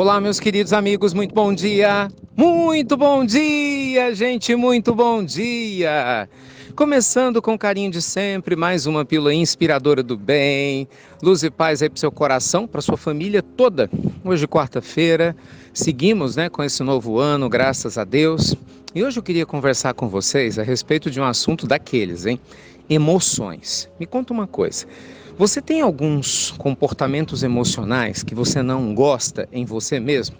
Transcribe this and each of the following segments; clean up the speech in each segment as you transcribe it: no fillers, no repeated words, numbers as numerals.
Olá, meus queridos amigos, muito bom dia! Muito bom dia, gente, muito bom dia! Começando com o carinho de sempre, mais uma pílula inspiradora do bem, luz e paz aí para o seu coração, para sua família toda. Hoje, quarta-feira, seguimos, com esse novo ano, graças a Deus. E hoje eu queria conversar com vocês a respeito de um assunto daqueles, emoções. Me conta uma coisa. Você tem alguns comportamentos emocionais que você não gosta em você mesmo?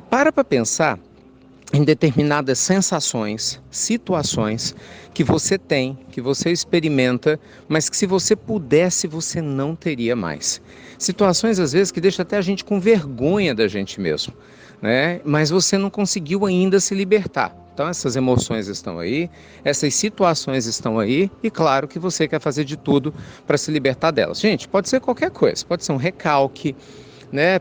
Para pensar em determinadas sensações, situações que você tem, que você experimenta, mas que se você pudesse, você não teria mais. Situações, às vezes, que deixam até a gente com vergonha da gente mesmo, Mas você não conseguiu ainda se libertar. Então essas emoções estão aí, essas situações estão aí e claro que você quer fazer de tudo para se libertar delas. Gente, pode ser qualquer coisa, pode ser um recalque,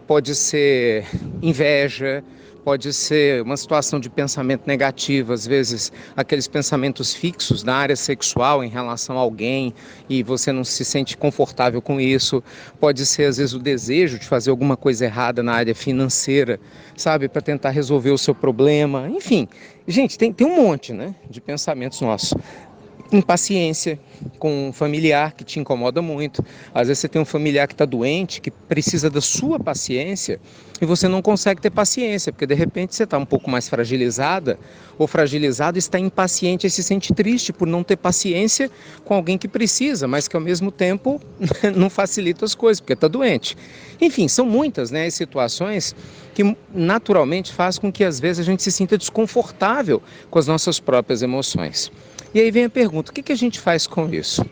pode ser inveja, pode ser uma situação de pensamento negativo, às vezes aqueles pensamentos fixos na área sexual em relação a alguém e você não se sente confortável com isso. Pode ser às vezes o desejo de fazer alguma coisa errada na área financeira, sabe, para tentar resolver o seu problema. Enfim, gente, tem um monte, de pensamentos nossos. Impaciência com um familiar que te incomoda muito. Às vezes você tem um familiar que está doente, que precisa da sua paciência e você não consegue ter paciência, porque de repente você está um pouco mais fragilizada ou fragilizado, está impaciente e se sente triste por não ter paciência com alguém que precisa, mas que ao mesmo tempo não facilita as coisas, porque está doente. Enfim, são muitas, as situações que naturalmente faz com que às vezes a gente se sinta desconfortável com as nossas próprias emoções. E aí vem a pergunta, o que a gente faz com isso?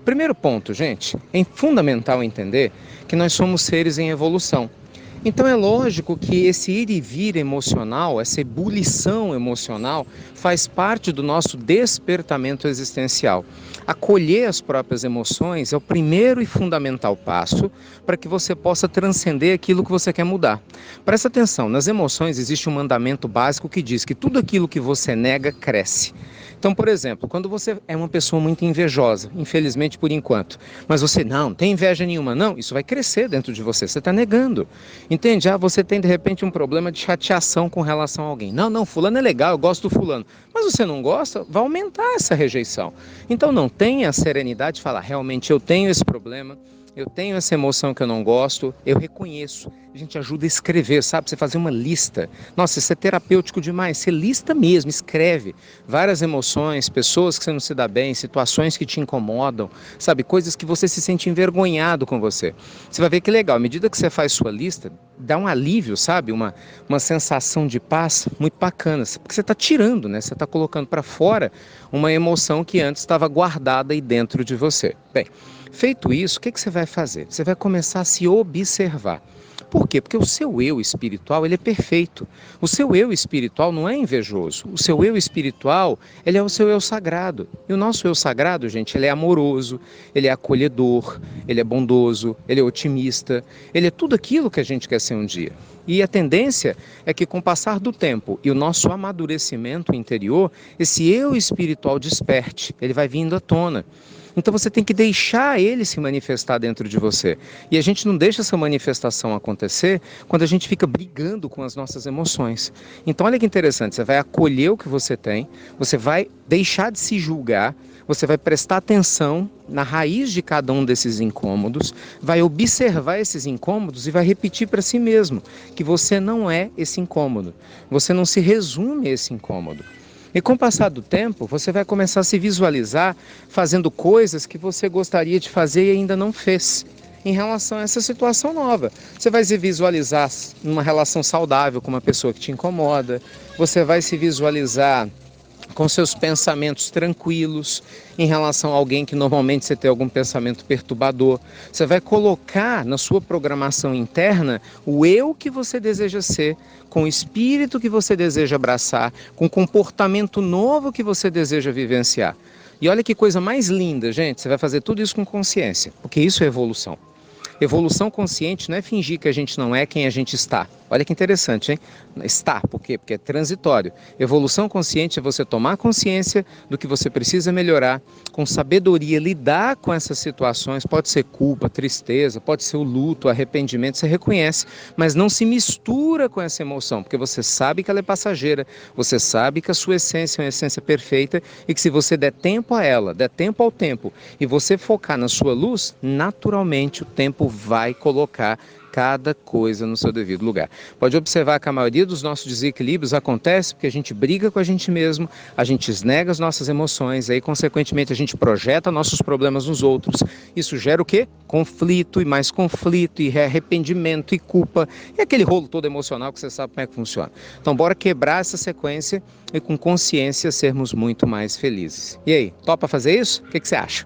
Primeiro ponto, gente, é fundamental entender que nós somos seres em evolução. Então é lógico que esse ir e vir emocional, essa ebulição emocional, faz parte do nosso despertamento existencial. Acolher as próprias emoções é o primeiro e fundamental passo para que você possa transcender aquilo que você quer mudar. Presta atenção, nas emoções existe um mandamento básico que diz que tudo aquilo que você nega cresce. Então, por exemplo, quando você é uma pessoa muito invejosa, infelizmente por enquanto, mas você não tem inveja nenhuma, não, isso vai crescer dentro de você, você está negando. Entende? Você tem de repente um problema de chateação com relação a alguém. Não, fulano é legal, eu gosto do fulano. Mas você não gosta, vai aumentar essa rejeição. Então não tenha a serenidade de falar, realmente eu tenho esse problema, eu tenho essa emoção que eu não gosto, eu reconheço. A gente ajuda a escrever, sabe? Você fazer uma lista. Nossa, isso é terapêutico demais. Você lista mesmo, escreve várias emoções, pessoas que você não se dá bem, situações que te incomodam, sabe? Coisas que você se sente envergonhado com você. Você vai ver que legal, à medida que você faz sua lista, dá um alívio, sabe? Uma sensação de paz muito bacana, porque você está tirando, Você está colocando para fora uma emoção que antes estava guardada aí dentro de você. Bem, feito isso, o que você vai fazer? Você vai começar a se observar. Por quê? Porque o seu eu espiritual, ele é perfeito. O seu eu espiritual não é invejoso. O seu eu espiritual, ele é o seu eu sagrado. E o nosso eu sagrado, gente, ele é amoroso, ele é acolhedor, ele é bondoso, ele é otimista, ele é tudo aquilo que a gente quer ser um dia. E a tendência é que com o passar do tempo e o nosso amadurecimento interior, esse eu espiritual desperte, ele vai vindo à tona. Então você tem que deixar ele se manifestar dentro de você. E a gente não deixa essa manifestação acontecer quando a gente fica brigando com as nossas emoções. Então olha que interessante, você vai acolher o que você tem, você vai deixar de se julgar, você vai prestar atenção na raiz de cada um desses incômodos, vai observar esses incômodos e vai repetir para si mesmo que você não é esse incômodo, você não se resume a esse incômodo. E com o passar do tempo, você vai começar a se visualizar fazendo coisas que você gostaria de fazer e ainda não fez em relação a essa situação nova. Você vai se visualizar numa relação saudável com uma pessoa que te incomoda, você vai se visualizar com seus pensamentos tranquilos em relação a alguém que normalmente você tem algum pensamento perturbador. Você vai colocar na sua programação interna o eu que você deseja ser, com o espírito que você deseja abraçar, com o comportamento novo que você deseja vivenciar. E olha que coisa mais linda, gente, você vai fazer tudo isso com consciência, porque isso é evolução. Evolução consciente não é fingir que a gente não é quem a gente está. Olha que interessante, hein? Está, por quê? Porque é transitório. Evolução consciente é você tomar consciência do que você precisa melhorar, com sabedoria lidar com essas situações, pode ser culpa, tristeza, pode ser o luto, arrependimento, você reconhece, mas não se mistura com essa emoção, porque você sabe que ela é passageira, você sabe que a sua essência é uma essência perfeita e que se você der tempo a ela, der tempo ao tempo e você focar na sua luz, naturalmente o tempo vai colocar cada coisa no seu devido lugar. Pode observar que a maioria dos nossos desequilíbrios acontece porque a gente briga com a gente mesmo, a gente esnega as nossas emoções, aí consequentemente a gente projeta nossos problemas nos outros. Isso gera o quê? Conflito e mais conflito e arrependimento e culpa e aquele rolo todo emocional que você sabe como é que funciona. Então bora quebrar essa sequência e com consciência sermos muito mais felizes. E aí, topa fazer isso? O que você acha?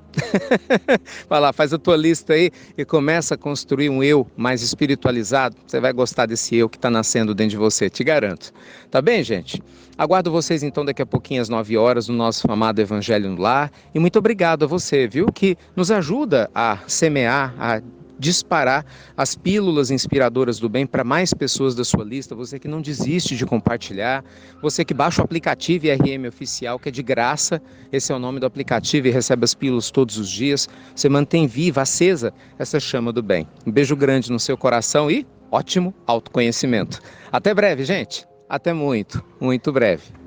Vai lá, faz a tua lista aí e começa a construir um eu mais espiritualizado. Você vai gostar desse eu que está nascendo dentro de você, te garanto. Tá bem, gente? Aguardo vocês então daqui a pouquinho às 9 horas no nosso amado Evangelho no Lar. E muito obrigado a você, viu, que nos ajuda a semear, a disparar as pílulas inspiradoras do bem para mais pessoas da sua lista, você que não desiste de compartilhar, você que baixa o aplicativo IRM Oficial, que é de graça, esse é o nome do aplicativo e recebe as pílulas todos os dias, você mantém viva, acesa essa chama do bem. Um beijo grande no seu coração e ótimo autoconhecimento. Até breve, gente. Até muito, muito breve.